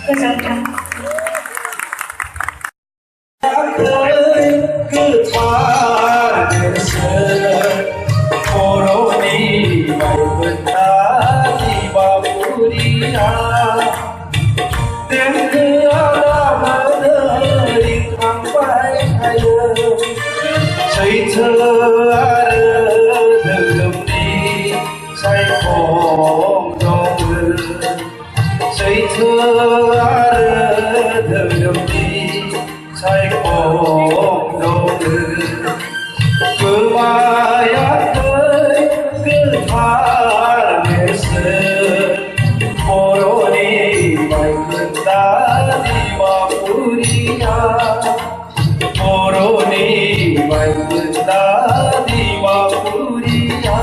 गोजोन्थों सैथो आरो धोरोमनि सायखं दङ सैथो आरो धोरोमनि सायखं दङ गोमायाखै गोथार नेरसोन बर'नि बायखोन्दा डिमापुरिया बर'नि बायखोन्दा डिमापुरिया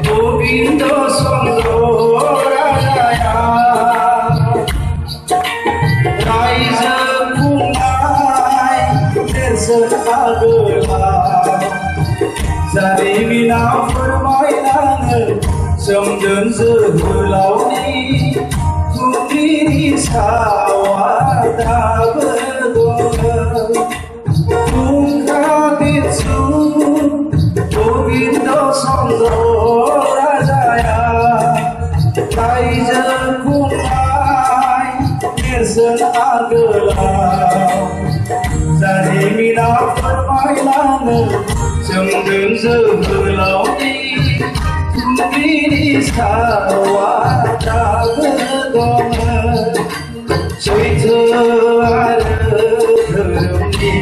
गोविंद चंद्र राजाया रायजो खुंनाय नेरसोन आगोलाव जारिमिना फोरमायलाङो सोमदोन जोहोलावनि बुद्धिनि सावा दाबो दङ गोविंद चंद्र राजाया रायजो खुंनाय नेरसोन आगोलाव जारिमिना फोरमायलाङो सोमदोन जोहोलावनि बुद्धिनि सावा दाबो दङ सैथो आरो धोरोमनि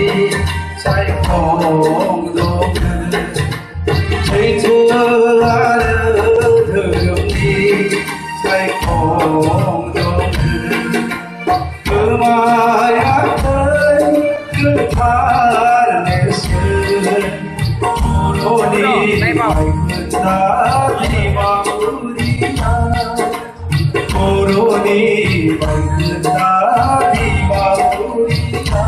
सायखं दङ सैथो आरो धोरोमनि सायखं दङ गोमायाखै गोथार नेरसोन बर'नि बायखोन्दा डिमापुरिया बर'नि बायखोन्दा डिमापुरिया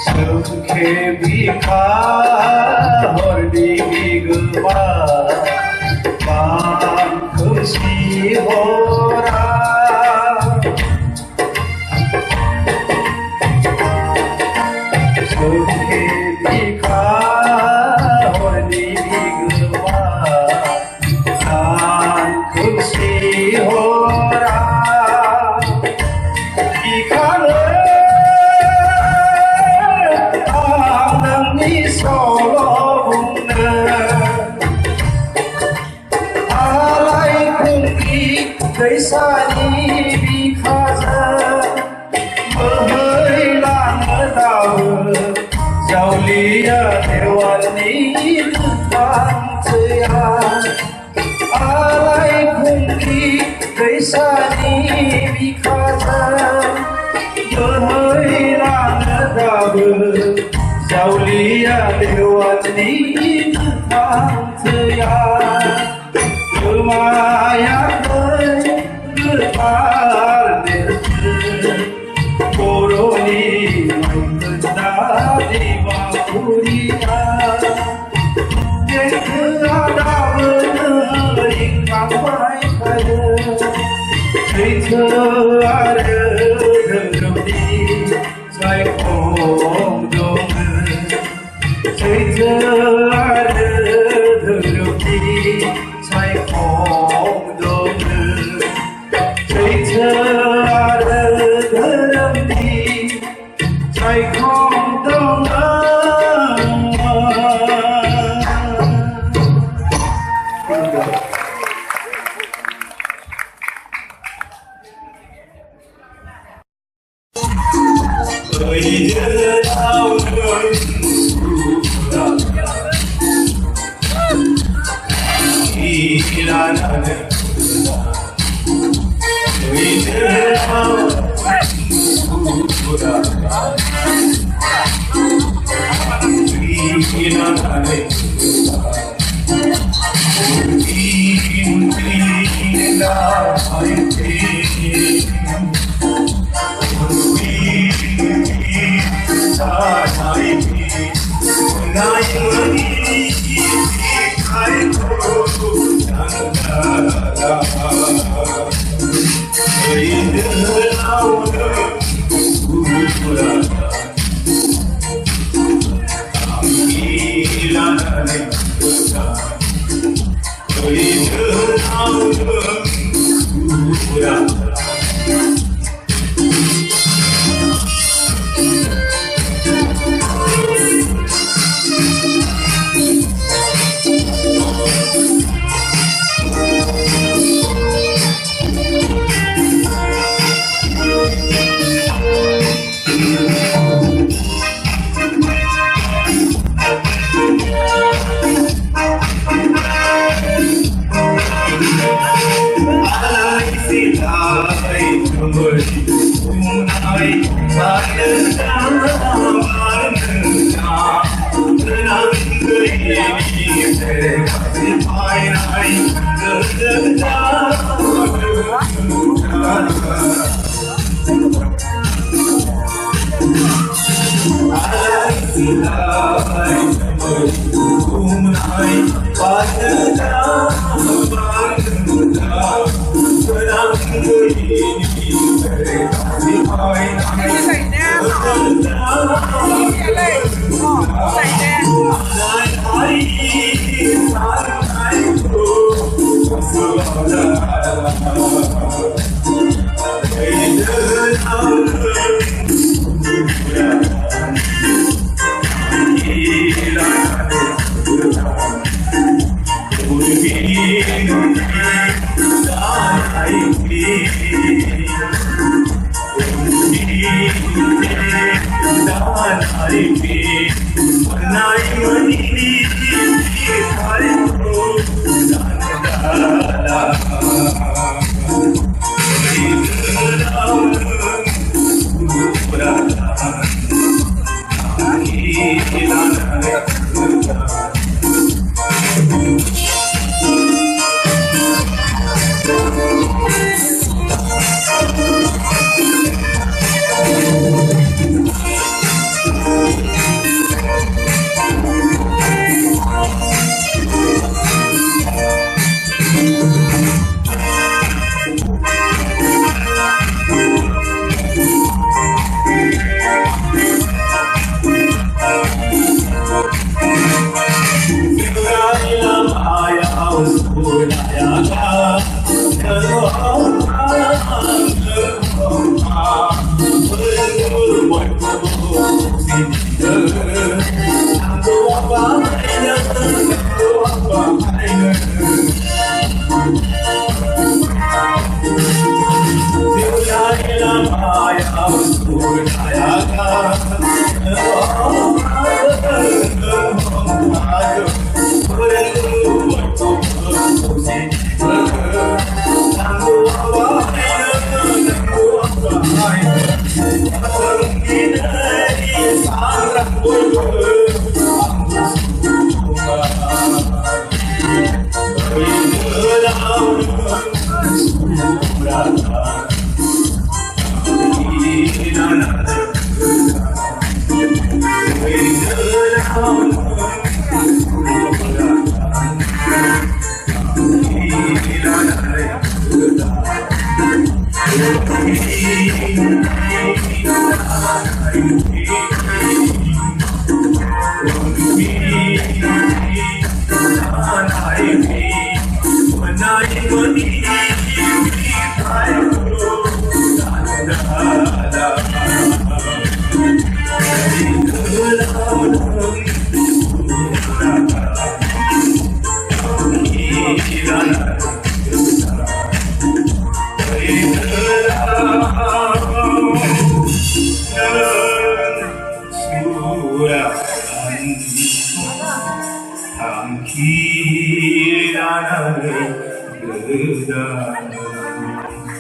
सोरखे बिखा हरनि बिगोमा मान खोमसि हरा सोरखे बिखा हरनि बिगोमा मान खोमसि हरा बिखानो सल' बुंनो आलायखुंग्रि दैसानि बिखाजों बोहैलाङो दाबो जावलिया देवाननि गोथांथैया आलायखुंग्रि दैसानि बिखाजों बोहैलाङो दाबो जावलिया देवाननि गोथांथैया गोमायाखै गोथार नेरसोन बर'नि बायखोन्दा डिमापुरिया देंखोआ दाबो रिंखांबाय थायो सैथो आरो धोरोमनि सायखं दङ सैथो आरो धोरोमनि सायखं दङ सैथो आरो धोरोमनि ของต้อง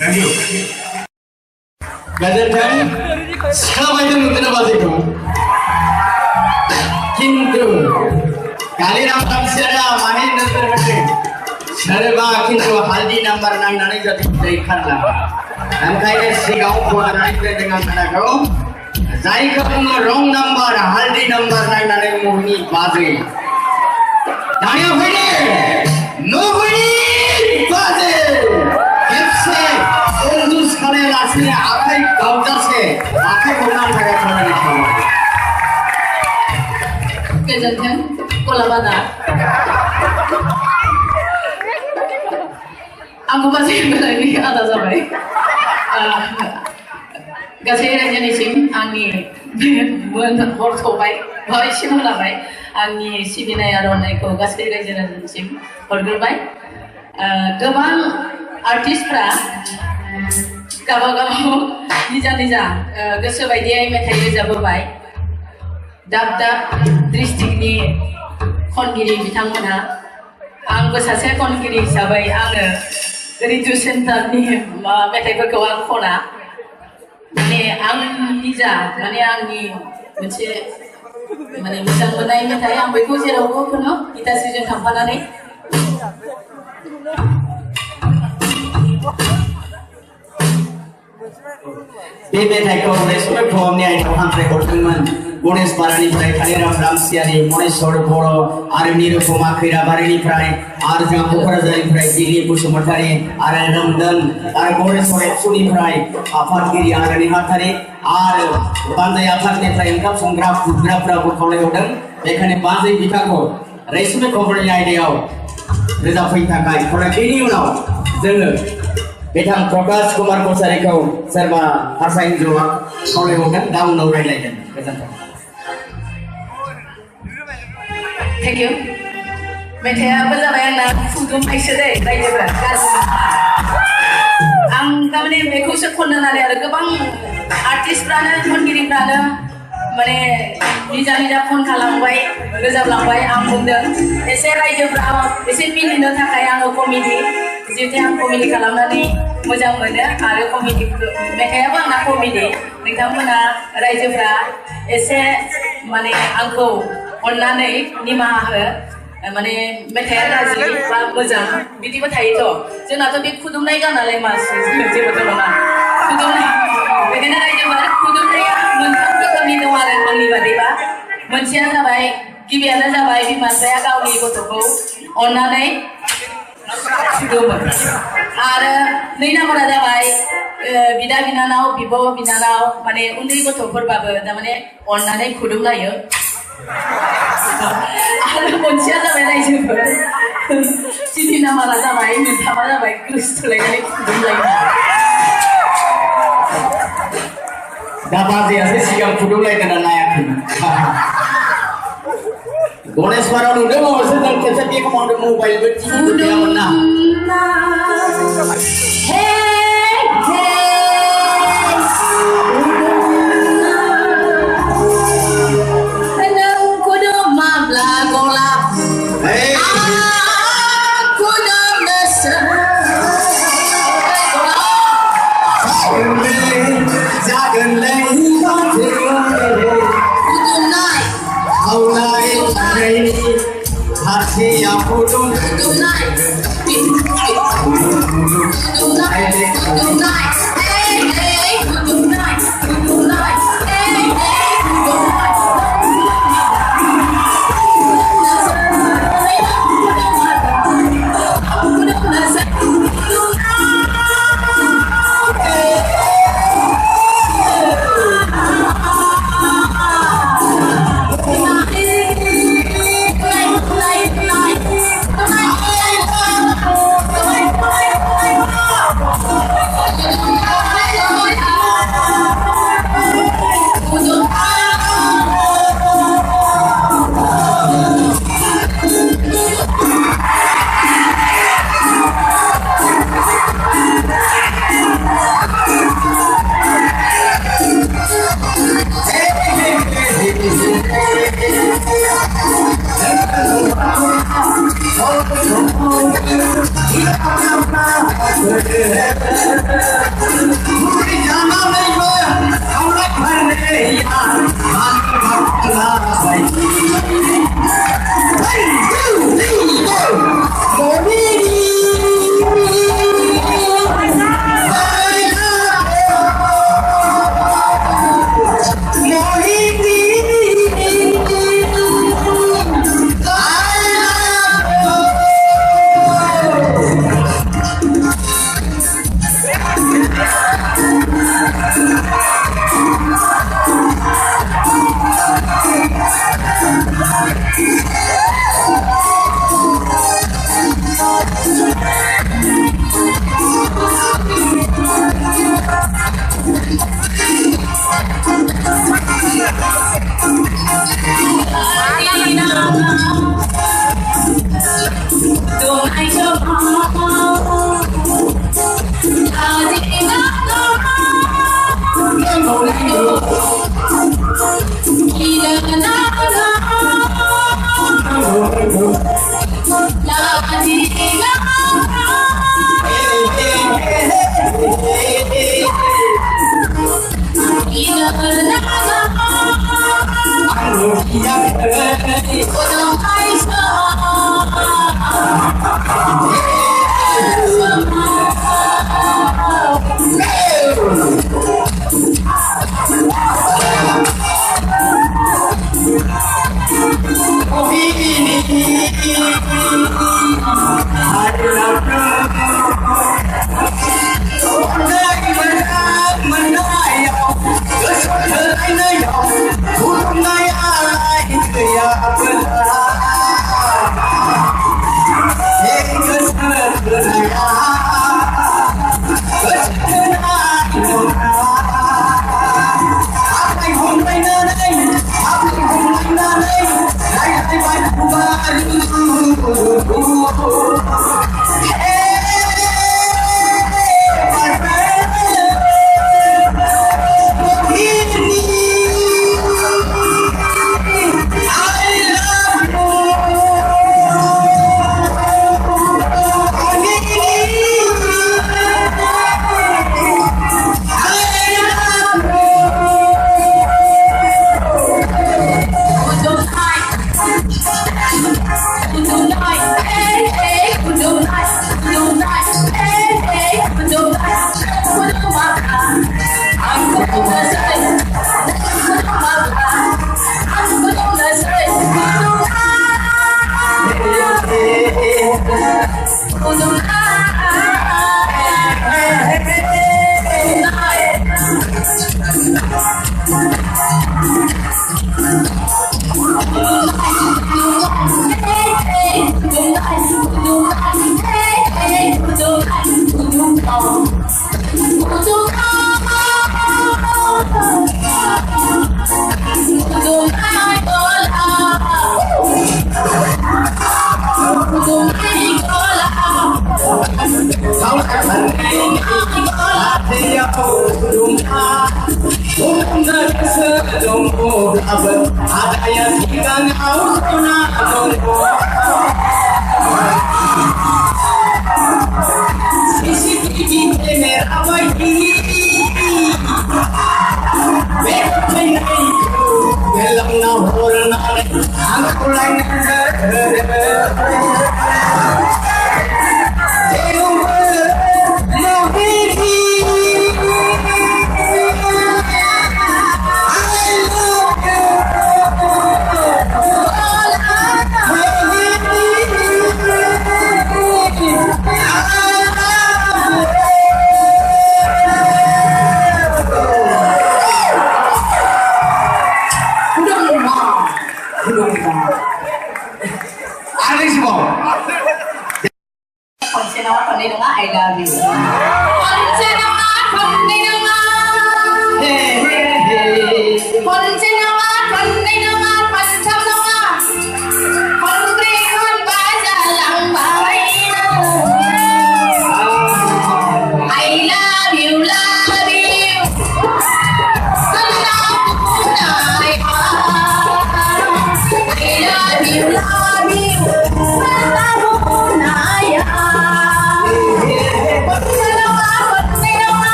Thank you. Gajarkan siapa itu mungkin baziku. Kintu kali ramam siapa mahin nanti macam. Serba kintu haldi number nang nani jadi ikanlah. Angkai sigau buat naik dengan mana kau? Zai kau wrong number haldi number nang nani muni bazi. Tanya bini, nobody bazi. Kepse उस खड़े लाशे आखे कब्जा से आखे बोलना पड़े थोड़ा निकल के जनते कोलाबादा आंगो बाजी बेलानि आदा जाबाय गासै रायजोनिसिम आंनि हर थबाय बायसिम लाबाय आंनि सिबिनाय आरो अननायखौ गासै रायजोनिसिम हरग्रोबाय गोबां आर्टिस्टफ्रा गावबागाव निजा निजा गोसो बायदियै मेथाइ रोजाबोबाय दाब दाब डिस्ट्रिक्टनि खनगिरि बिथांमोना आंबो सासे खनगिरि हिसाबै आङो रितु सेन्टारनि मेथाइफोरखौ आं खना माने आं निजा माने आंनि मोनसे माने मोजां मोननाय मेथाइ आं बेखौ जेरावबो खनो गिटारजों थांफानानै बे मेथाइखौ रेसमे फर्मनि आयदायाव हांख्राय हरदोंमोन गणेश पारानिफ्राय कालिराम रामसियारि मनेश्वर बर' आरो निरुपमा खैराबारिनिफ्राय आरो जोंहा क'क्राझारनिफ्राय दिग्रि बसुमतारी आरो रमदन आरो गणेश्वर एबसुनिफ्राय आफादगिरि आरो नेहाथारि आरो बानजाय आफादनिफ्राय ओंखाम संग्रा खुरग्राफ्राबो खावलायहरदों बेखायनो बानजाय बिथांखौ रेसमे फर्मनि आयदायाव रोजाबफैनो थाखाय फरायनायनि उनाव जोङो बिथां प्रकाश कुमार कसारिखौ सोरबा हारसा हिन्जावा खावलायहरगोन दा उनाव रायज्लायगोन गोजोन्थों थेंक इउ मेथाइयाबो जाबाय आंना फुदुंनायसो दै रायजोफोरा गाज्रि आं थारमाने बेखौसो खननो नालाय आरो गोबां आर्टिस्टफ्रानो खनगिरिफ्रानो माने निजा निजा खन खालामबाय रोजाबलांबाय आं बुंदों एसे रायजोफ्रा एसे मिनिनो थाखाय आङो कमेडि जिहेतु आं कमेडि खालामनानै मोजां मोनो आरो कमेडि मेथाइयाबो आंना कमेडि नोंथांमोना रायजोफ्रा एसे माने आंखौ अननानै निमाहा हो माने मेथाइया गाज्रि बा मोजां बिदिबो थायोथ' जोंनाथ' बे खुदुमनाय गानालाय मासि जेबोथ' नङा खुदुमनाय बिदिनो रायजोफोर खुदुमनाया मोनथाम रोखोमनि दं आरो आंनि बादिबा मोनसेया जाबाय गिबियानो जाबाय बिमा बिफाया गावनि गथ'खौ अननानै खुदुमो आरो नै नाम्बारा जाबाय बिदा बिनानाव बिब' बिनानाव माने उन्दै गथ'फोरबाबो थारमाने अननानै खुदुमलायो आरो मोनसेया जाबाय रायजोफोर तिनि नाम्बारा जाबाय मोनथामा जाबाय गोसोथोलायनानै खुदुमलायो दा बाजैयासो सिगां खुदुमलायदोंना नायाखैमोन गणेश पाराव नुदों माबासो जों खेबसे बे कमावदों मबाइलबो टिभिबो गैयामोन ना Hati yang pudung,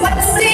What's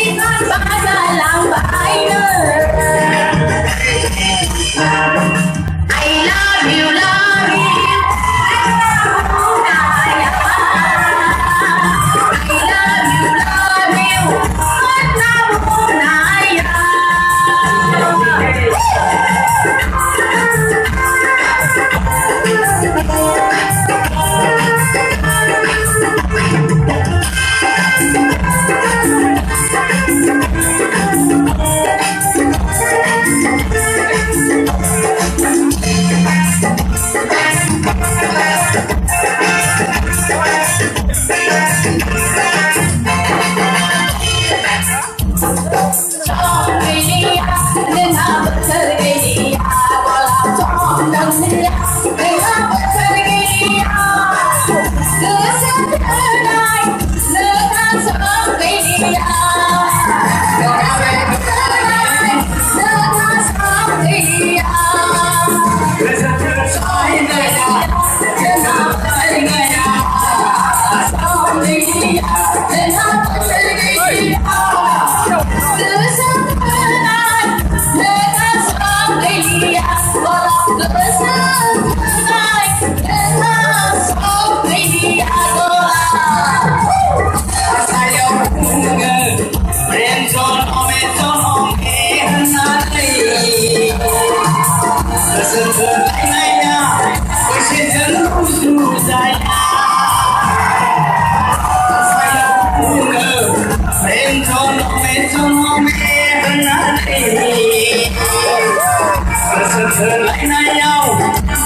सोलायनायाव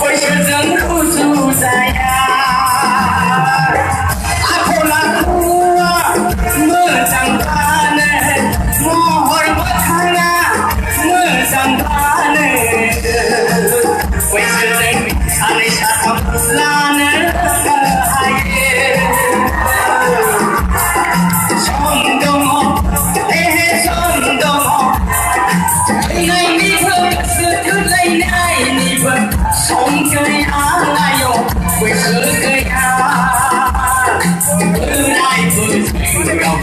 बैसोजों रुजु जाया आखल आखुआ मोजांब्लानो महर मोखाङा मोजांब्लानो बैसोजों सानै साथाम लानो हायो सम दङ सम दङ थैनायनिबो गोसो थोलायनायनिबो सम गैया नायाव बैसो गैया बोराय बुरैयाव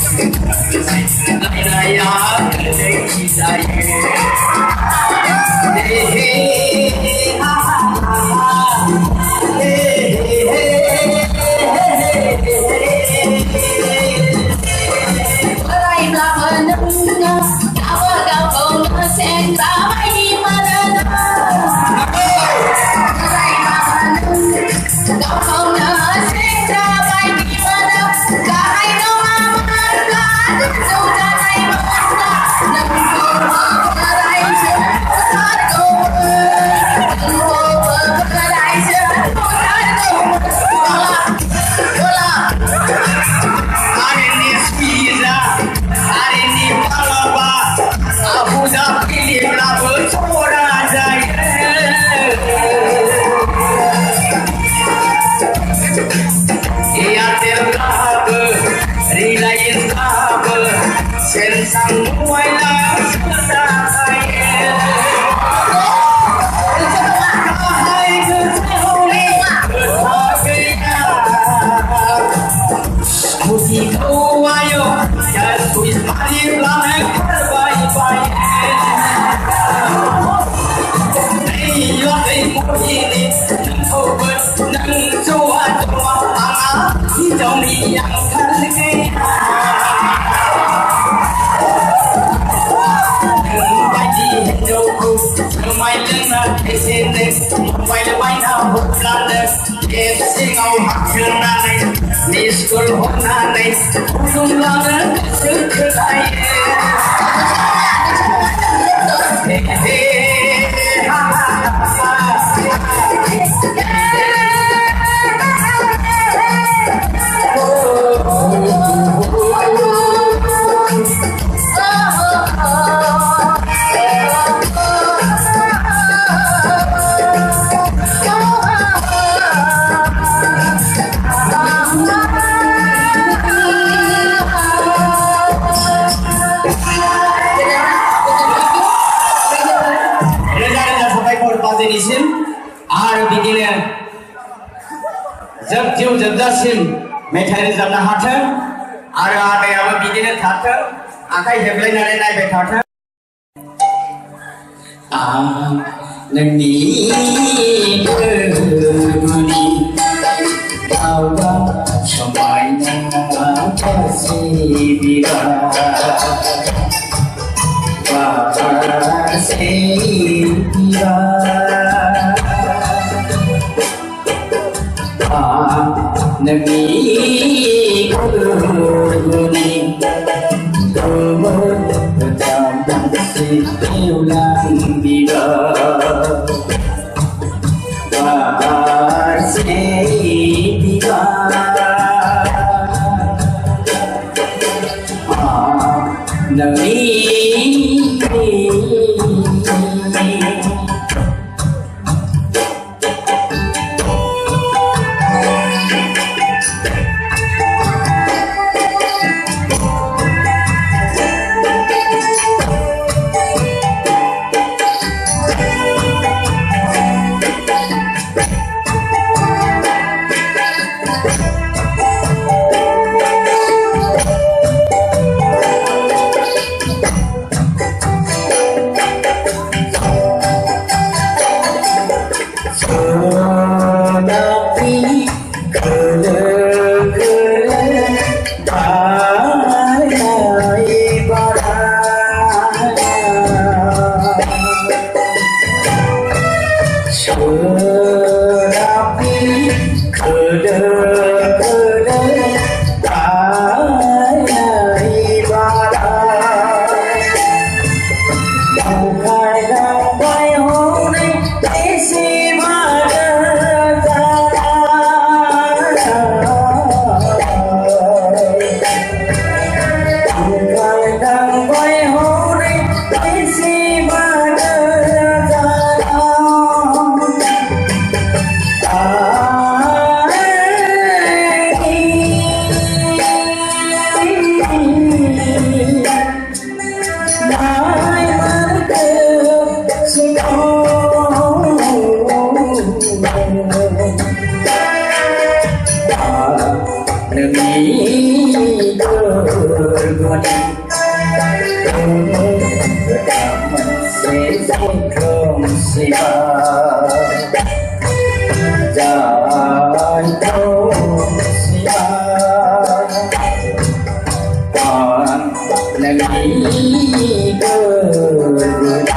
थोलायनाया गोदै जायो Sensang muaila sedaya Hai kecehuli Betapenya Muti kau ayo Dan kuis mari lamek berbaik-baik Iyo temu ini Nang obat Nang doa-doa Anga Hijau ni yang terkaya Mai lena kesene mai mai na hotlane kesingau haknane niskul honane ulungane sekelai आरो बिदिनो जोबथियाव जोबजासिम मेथाइ रोजाबनो हाथों आरो आदायाबो बिदिनो थाथों आखाइ हेबलायनानै नायबाय थाथों आं नोंनि गोरबोनि दावगा समायना गासै बिबार बारसे बिबार नबी गुरुनी गोमर से उलांग दिया बाहर से दीवार नबी budi Daman sesukum siwa Jantung siwa Tuan negeri berbudi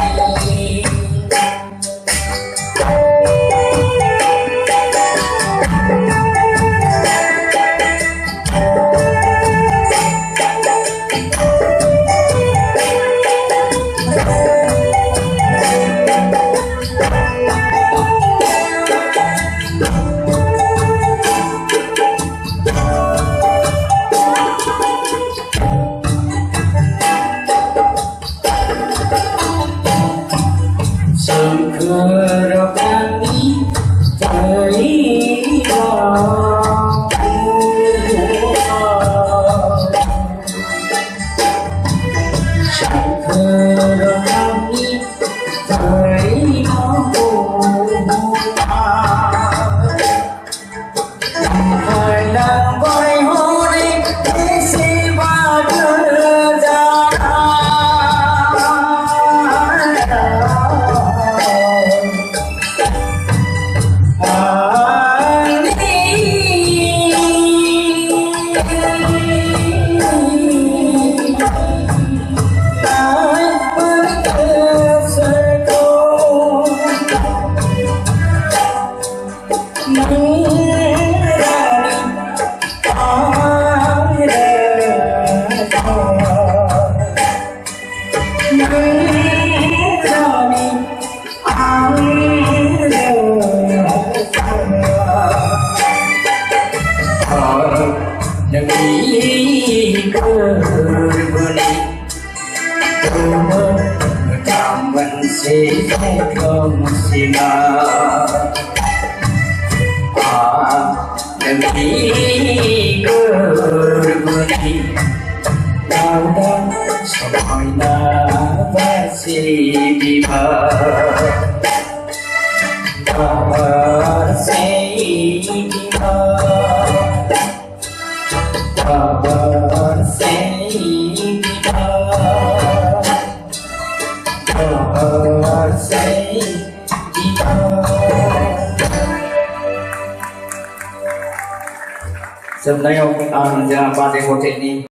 Syukur kami terima Syukur kami terima Karena boy hore isi negeri berbudi Taman sesukum siwa negeri berbudi Lautan semuanya bersibima bersibima Sebenarnya orang jangan pandai hotel ni